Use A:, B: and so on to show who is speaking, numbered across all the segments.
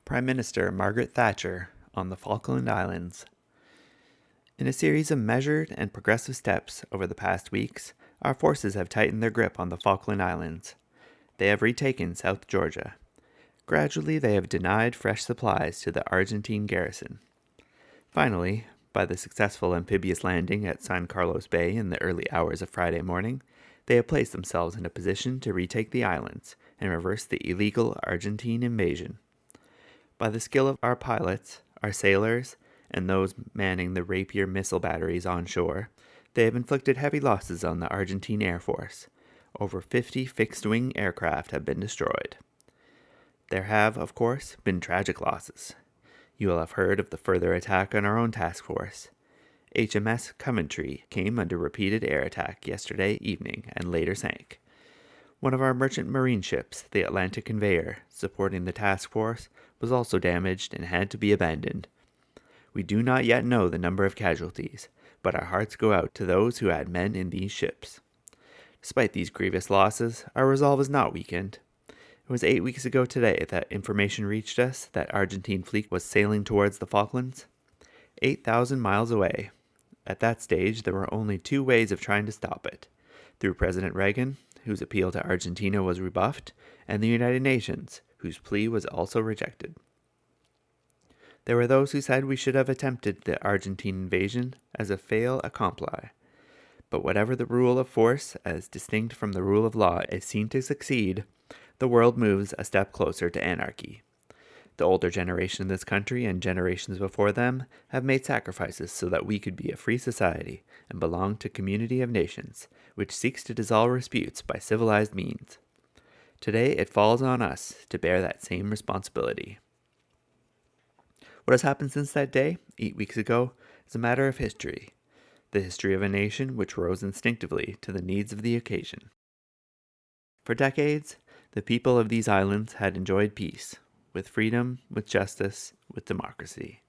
A: Prime Minister Margaret Thatcher on the Falkland Islands. In a series of measured and progressive steps over the past weeks, our forces have tightened their grip on the Falkland Islands. They have retaken South Georgia. Gradually, they have denied fresh supplies to the Argentine garrison. Finally, by the successful amphibious landing at San Carlos Bay in the early hours of Friday morning, they have placed themselves in a position to retake the islands and reverse the illegal Argentine invasion. By the skill of our pilots, our sailors, and those manning the Rapier missile batteries on shore, they have inflicted heavy losses on the Argentine Air Force. Over 50 fixed-wing aircraft have been destroyed. There have, of course, been tragic losses. You will have heard of the further attack on our own task force. HMS Coventry came under repeated air attack yesterday evening and later sank. One of our merchant marine ships, the Atlantic Conveyor, supporting the task force, was also damaged and had to be abandoned. We do not yet know the number of casualties, but our hearts go out to those who had men in these ships. Despite these grievous losses, our resolve is not weakened. It was 8 weeks ago today that information reached us that Argentine fleet was sailing towards the Falklands, 8,000 miles away. At that stage, there were only two ways of trying to stop it: through President Reagan, whose appeal to Argentina was rebuffed, and the United Nations, whose plea was also rejected. There were those who said we should have attempted the Argentine invasion as a fait accompli. But whatever the rule of force, as distinct from the rule of law, is seen to succeed, the world moves a step closer to anarchy. The older generation in this country and generations before them have made sacrifices so that we could be a free society and belong to a community of nations, which seeks to dissolve disputes by civilized means. Today it falls on us to bear that same responsibility. What has happened since that day, 8 weeks ago, is a matter of history, the history of a nation which rose instinctively to the needs of the occasion. For decades, the people of these islands had enjoyed peace, with freedom, with justice, with democracy.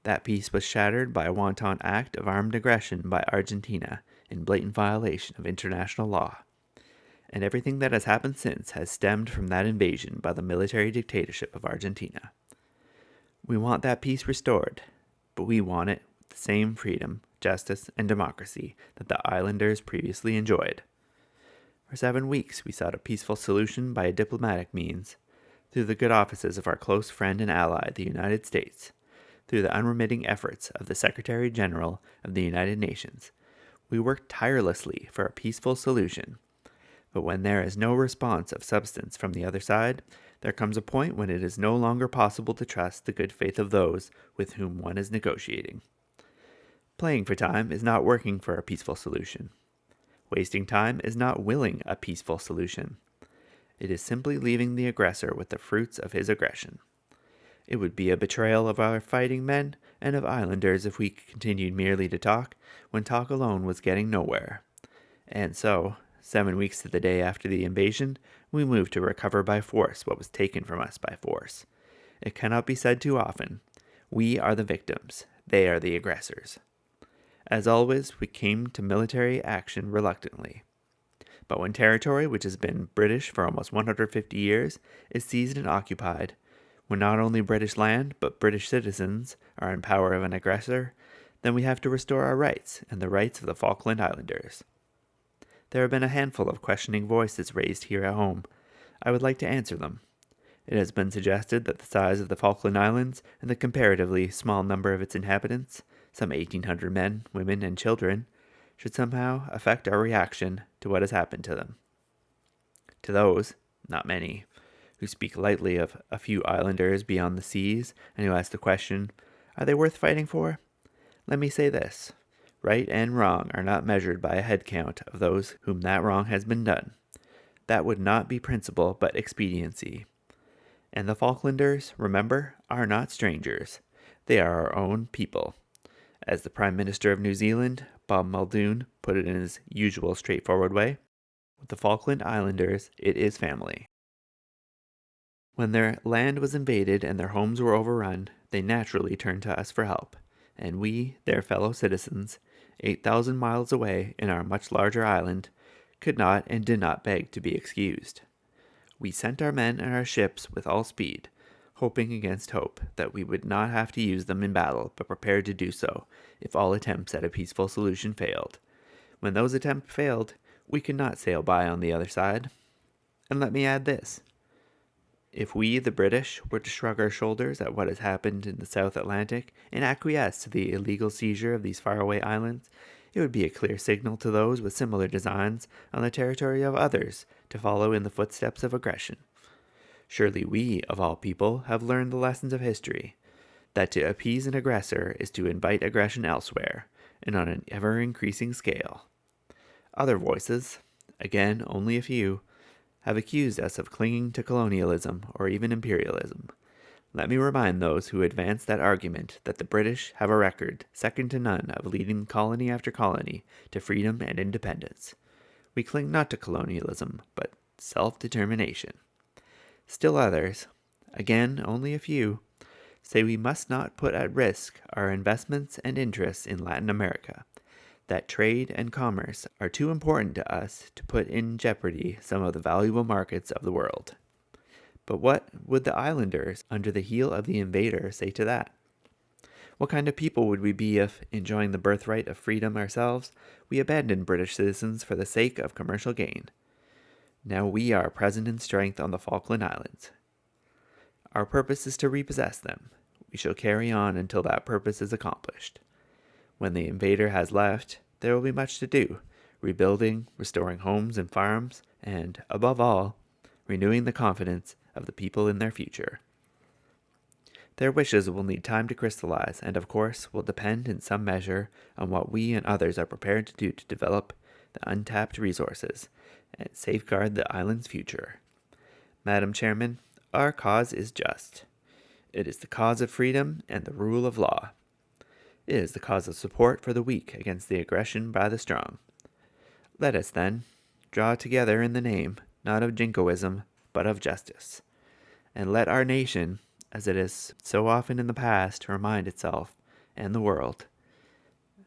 A: That peace was shattered by a wanton act of armed aggression by Argentina in blatant violation of international law. And everything that has happened since has stemmed from that invasion by the military dictatorship of Argentina. We want that peace restored, but we want it with the same freedom, justice, and democracy that the islanders previously enjoyed. For 7 weeks, we sought a peaceful solution by a diplomatic means, through the good offices of our close friend and ally, the United States, through the unremitting efforts of the Secretary General of the United Nations. We worked tirelessly for a peaceful solution. But when there is no response of substance from the other side, there comes a point when it is no longer possible to trust the good faith of those with whom one is negotiating. Playing for time is not working for a peaceful solution. Wasting time is not willing a peaceful solution. It is simply leaving the aggressor with the fruits of his aggression. It would be a betrayal of our fighting men and of islanders if we continued merely to talk when talk alone was getting nowhere. And so, 7 weeks to the day after the invasion, we moved to recover by force what was taken from us by force. It cannot be said too often. We are the victims. They are the aggressors. As always, we came to military action reluctantly. But when territory, which has been British for almost 150 years, is seized and occupied, when not only British land, but British citizens are in power of an aggressor, then we have to restore our rights and the rights of the Falkland Islanders. There have been a handful of questioning voices raised here at home. I would like to answer them. It has been suggested that the size of the Falkland Islands and the comparatively small number of its inhabitants, some 1,800 men, women, and children, should somehow affect our reaction to what has happened to them. To those, not many, who speak lightly of a few islanders beyond the seas and who ask the question, are they worth fighting for? Let me say this: right and wrong are not measured by a head count of those whom that wrong has been done. That would not be principle but expediency. And the Falklanders, remember, are not strangers. They are our own people. As the Prime Minister of New Zealand, Bob Muldoon, put it in his usual straightforward way, with the Falkland Islanders, it is family. When their land was invaded and their homes were overrun, they naturally turned to us for help, and we, their fellow citizens, 8,000 miles away in our much larger island, could not and did not beg to be excused. We sent our men and our ships with all speed, hoping against hope that we would not have to use them in battle, but prepared to do so if all attempts at a peaceful solution failed. When those attempts failed, we could not sail by on the other side. And let me add this. If we, the British, were to shrug our shoulders at what has happened in the South Atlantic and acquiesce to the illegal seizure of these faraway islands, it would be a clear signal to those with similar designs on the territory of others to follow in the footsteps of aggression. Surely we, of all people, have learned the lessons of history, that to appease an aggressor is to invite aggression elsewhere, and on an ever-increasing scale. Other voices, again only a few, have accused us of clinging to colonialism or even imperialism. Let me remind those who advance that argument that the British have a record second to none of leading colony after colony to freedom and independence. We cling not to colonialism, but self-determination. Still others, again only a few, say we must not put at risk our investments and interests in Latin America, that trade and commerce are too important to us to put in jeopardy some of the valuable markets of the world. But what would the islanders under the heel of the invader say to that? What kind of people would we be if, enjoying the birthright of freedom ourselves, we abandoned British citizens for the sake of commercial gain? Now we are present in strength on the Falkland Islands. Our purpose is to repossess them. We shall carry on until that purpose is accomplished. When the invader has left, there will be much to do, rebuilding, restoring homes and farms, and, above all, renewing the confidence of the people in their future. Their wishes will need time to crystallize and, of course, will depend in some measure on what we and others are prepared to do to develop the untapped resources and safeguard the island's future. Madam Chairman, our cause is just. It is the cause of freedom and the rule of law. It is the cause of support for the weak against the aggression by the strong. Let us, then, draw together in the name, not of jingoism, but of justice. And let our nation, as it has so often in the past, remind itself, and the world,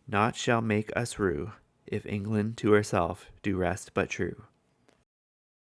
A: naught shall make us rue, if England to herself do rest but true.